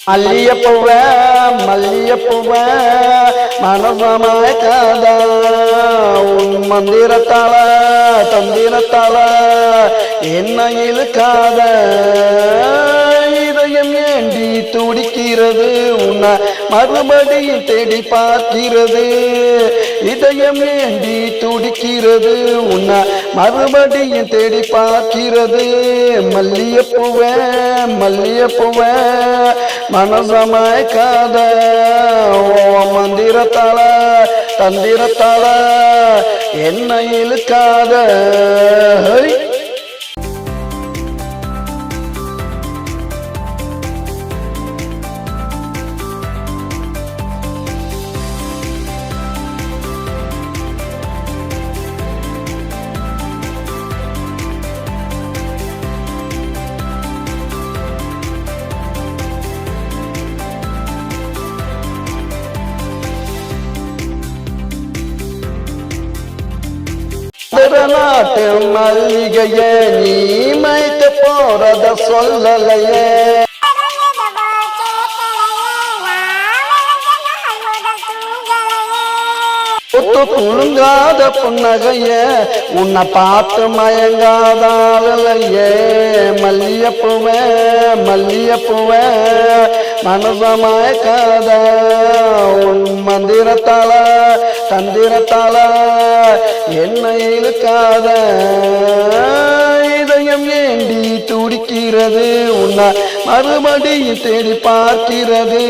மல்லியப்பூவ மல்லியப்பூவ மனசமயக்காத உன் மந்திரத்தால தந்திரத்தால என்ன இழுக்காத இதயம் ஏண்டி துடிக்கிறது உன்னை மறுபடியும் தேடி பார்க்கிறது இதயம் ஏண்டி துடிக்கிறது உன்னை மறுபடியும் தேடி பார்க்கிறது மல்லியப்பூவ மல்லியப்பூவ மனசமயக்காத மந்திரத்தால தந்திரத்தால என்ன இழுக்காத நாட்டு மல்லிகைய நீ மைத்து போறத சொல்லலையே குலுங்காத புன்னகைய உன்னை பார்த்து மயங்காதாலையே மல்லியப்பூவ மல்லியப்பூவ மனசமயக்காத உன் மந்திரத்தால தந்திரத்தால என்ன இழுக்காத இதயம் ஏண்டி துடிக்கிறது உன்னை மறுபடியும் தேடி பார்க்கிறது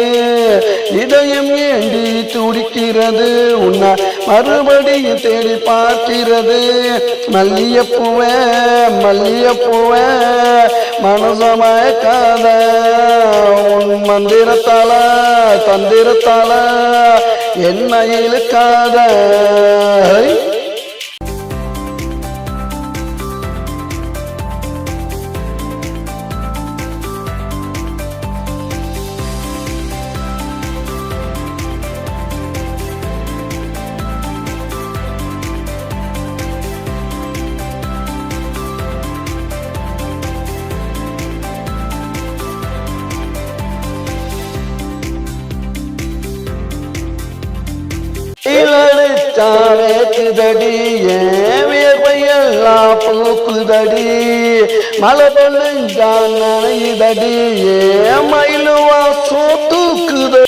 இதயம் ஏண்டி துடிக்கிறது உன்னை மறுபடியும் தேடி பார்க்கிறது மல்லியப்பூவ மல்லியப்பூவ மனசமயக்காத உன் மந்திரத்தால தந்திரத்தால என்ன இழுக்காத வேக்குதடி வியர்வையெல்லாம் பூக்குதடி மழை பொழுஞ்சான் நனையுதடி மயிலுவா சோத்துக்குது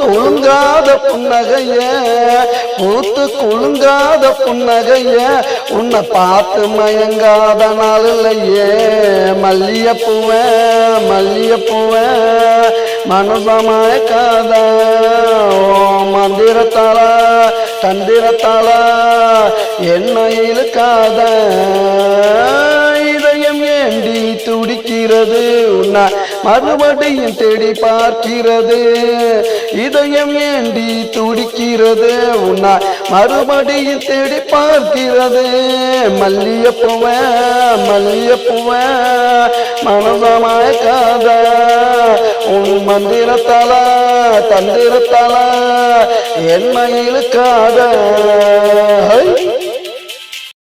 குலுங்காத புன்னகைய பூத்து குலுங்காத புன்னகைய உன்னை பார்த்து மயங்காத நாள் இல்லையே மல்லியப்பூவ மல்லியப்பூவ மனசமயக்காத மந்திரத்தால தந்திரத்தால என்ன இழுக்காத இதயம் ஏண்டி துடிக்கிறது உன்னை மறுபடியும் தேடி பார்க்கிறது இதயம் ஏண்டி துடிக்கிறது உன்னை மறுபடியும் தேடி பார்க்கிறது மல்லியப்பூவ மல்லியப்பூவ மனசமயக்காத உன் மந்திரத்தால தந்திரத்தால என்ன இழுக்காத